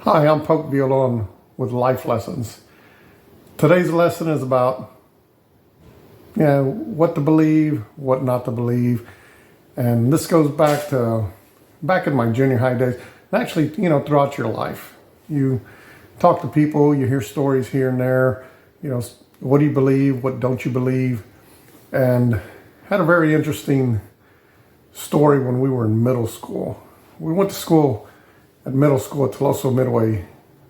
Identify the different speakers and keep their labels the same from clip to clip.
Speaker 1: Hi, I'm Poke Violon with Life Lessons. Today's lesson is about what to believe, what not to believe. And this goes back in my junior high days. And actually, throughout your life. You talk to people, you hear stories here and there. What do you believe, what don't you believe? And had a very interesting story when we were in middle school. We went to school at middle school at Toloso Midway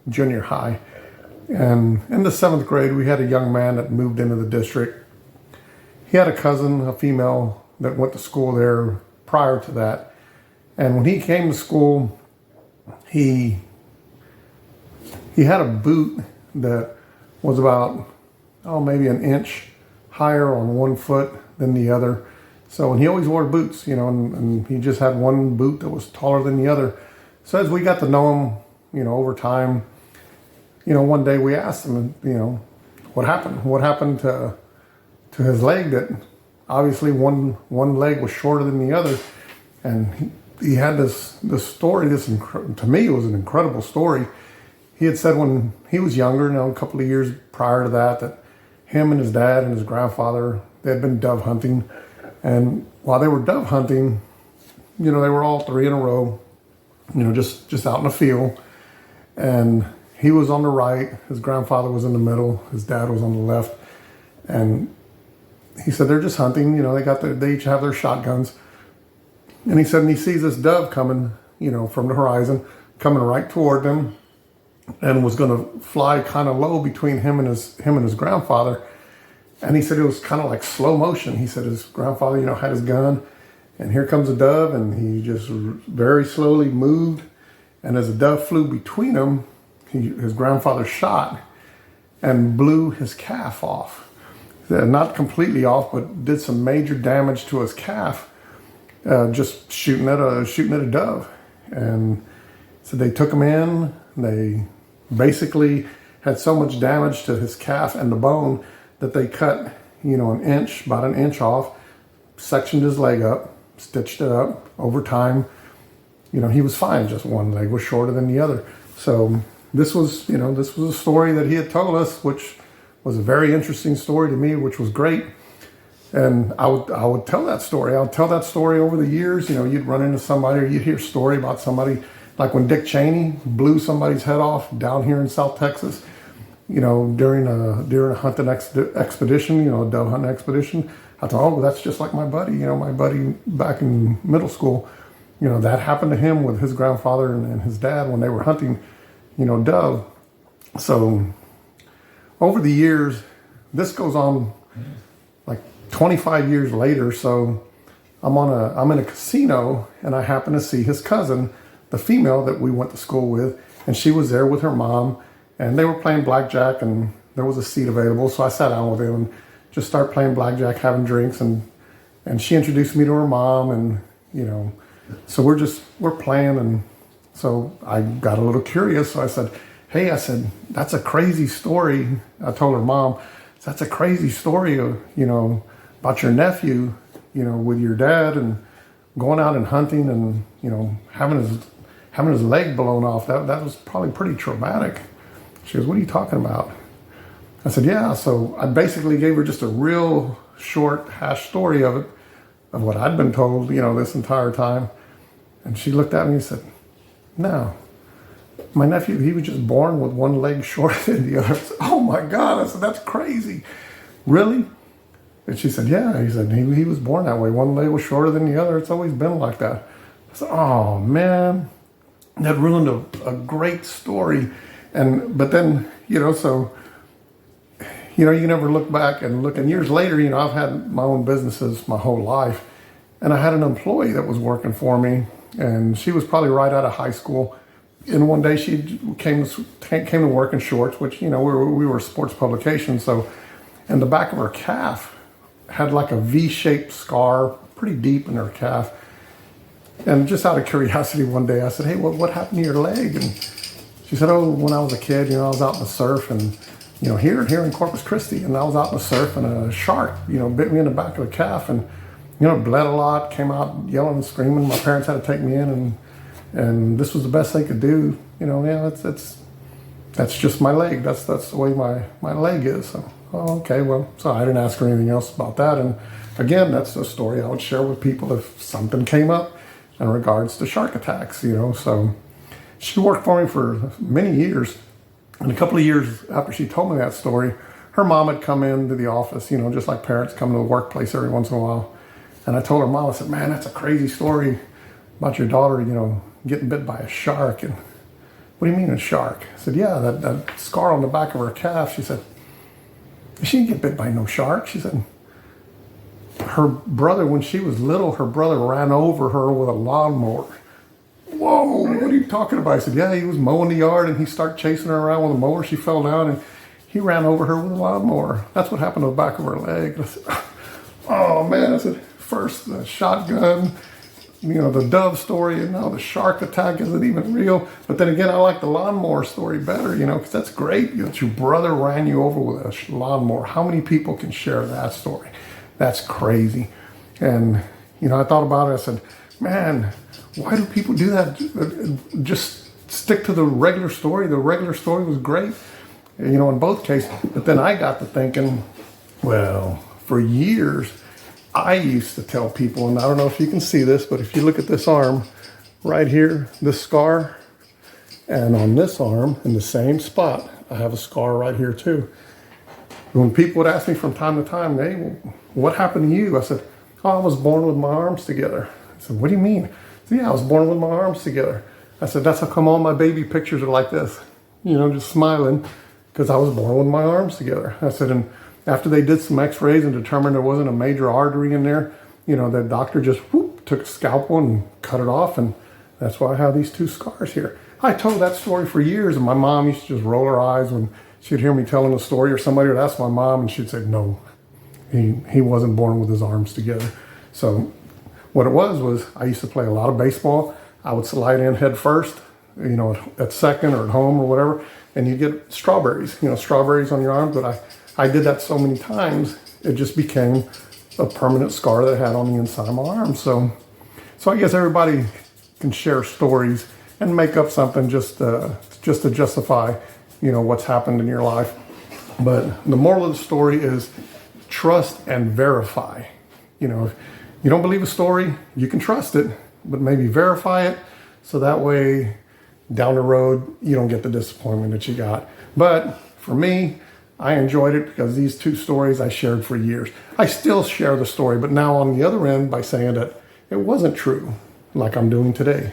Speaker 1: Junior High. And in the 7th grade, we had a young man that moved into the district. He had a cousin, a female, that went to school there prior to that. And when he came to school, he had a boot that was about, maybe an inch higher on one foot than the other. So, and he always wore boots, and he just had one boot that was taller than the other. So as we got to know him, over time, one day we asked him, what happened? What happened to his leg that obviously one leg was shorter than the other? And he had this story, to me it was an incredible story. He had said when he was younger, a couple of years prior to that him and his dad and his grandfather, they had been dove hunting. And while they were dove hunting, they were all three in a row, just out in the field. And he was on the right, his grandfather was in the middle, his dad was on the left. And he said, they're just hunting, they each have their shotguns. And he said, and he sees this dove coming, from the horizon, coming right toward them, and was going to fly kind of low between him and his grandfather. And he said it was kind of like slow motion. He said his grandfather, had his gun, and here comes a dove, and he just very slowly moved. And as the dove flew between them, his grandfather shot and blew his calf off. Not completely off, but did some major damage to his calf, just shooting at a dove. And so they took him in. They basically had so much damage to his calf and the bone that they cut, about an inch off, sectioned his leg up, stitched it up. Over time, he was fine. Just one leg was shorter than the other. So this was a story that he had told us, which was a very interesting story to me, which was great. And I would tell that story. I would tell that story over the years. You'd run into somebody, or you'd hear a story about somebody, like when Dick Cheney blew somebody's head off down here in South Texas, during a hunting expedition, a dove hunting expedition. I thought, that's just like my buddy, my buddy back in middle school. That happened to him with his grandfather and his dad when they were hunting, dove. So over the years, this goes on like 25 years later. So I'm in a casino, and I happen to see his cousin, the female that we went to school with, and she was there with her mom, and they were playing blackjack, and there was a seat available. So I sat down with them and just started playing blackjack, having drinks, and she introduced me to her mom, and so we're playing. And so I got a little curious. So I said, hey, that's a crazy story. I told her mom, that's a crazy story of, about your nephew, with your dad and going out and hunting and, having his leg blown off. That was probably pretty traumatic. She goes, what are you talking about? I said, yeah. So I basically gave her just a real short hash story of it, of what I'd been told, this entire time. And she looked at me and said, no, my nephew, he was just born with one leg shorter than the other. I said, oh my God. I said, that's crazy. Really? And she said, yeah. He said, he was born that way. One leg was shorter than the other. It's always been like that. I said, oh man, that ruined a great story. But then, so, you never look back and look. And years later, I've had my own businesses my whole life. And I had an employee that was working for me. And she was probably right out of high school. And one day she came to work in shorts, which, we were a sports publication. So, and the back of her calf had like a V-shaped scar, pretty deep in her calf. And just out of curiosity, one day I said, hey, what happened to your leg? And she said, when I was a kid, I was out in the surf, and, here in Corpus Christi, and I was out in the surf, and a shark, bit me in the back of the calf, and, bled a lot, came out yelling and screaming. My parents had to take me in and this was the best they could do. Yeah, that's just my leg. That's the way my leg is. So, oh, okay, well, so I didn't ask her anything else about that. And again, that's a story I would share with people if something came up in regards to shark attacks. So she worked for me for many years, and a couple of years after she told me that story, her mom had come into the office, just like parents come to the workplace every once in a while. And I told her mom, I said, man, that's a crazy story about your daughter, getting bit by a shark. And what do you mean a shark? I said, yeah, that scar on the back of her calf. She said, she didn't get bit by no shark. She said, her brother, when she was little, her brother ran over her with a lawnmower. Whoa, what are you talking about? I said, yeah, he was mowing the yard and he started chasing her around with a mower. She fell down and he ran over her with a lawnmower. That's what happened to the back of her leg. I said, oh man, I said, first the shotgun, the dove story, and now the shark attack isn't even real. But then again, I like the lawnmower story better, because that's great. That your brother ran you over with a lawnmower. How many people can share that story? That's crazy. And, I thought about it. I said, man, why do people do that? Just stick to the regular story. The regular story was great, in both cases. But then I got to thinking, well, for years, I used to tell people, and I don't know if you can see this, but if you look at this arm right here, this scar, and on this arm, in the same spot, I have a scar right here too. When people would ask me from time to time, hey, what happened to you? I said, oh, I was born with my arms together. I said, what do you mean? I said, yeah, I was born with my arms together. I said, that's how come all my baby pictures are like this, just smiling, because I was born with my arms together. I said, and after they did some x-rays and determined there wasn't a major artery in there, the doctor just took a scalpel and cut it off, and that's why I have these two scars here. I told that story for years, and my mom used to just roll her eyes when she'd hear me telling the story, or somebody would ask my mom, and she'd say, no, he wasn't born with his arms together. So what it was I used to play a lot of baseball. I would slide in head first, at second or at home or whatever, and you get strawberries, strawberries on your arm. But I did that so many times, it just became a permanent scar that I had on the inside of my arm. So I guess everybody can share stories and make up something just to justify, what's happened in your life. But the moral of the story is trust and verify. If you don't believe a story, you can trust it, but maybe verify it so that way down the road you don't get the disappointment that you got. But for me, I enjoyed it because these two stories I shared for years. I still share the story, but now on the other end by saying that it wasn't true, like I'm doing today.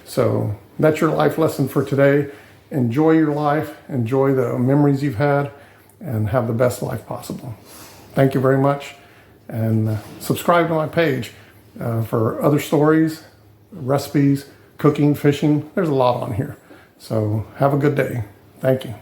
Speaker 1: So that's your life lesson for today. Enjoy your life, enjoy the memories you've had, and have the best life possible. Thank you very much, and subscribe to my page for other stories, recipes, cooking, fishing. There's a lot on here. So have a good day. Thank you.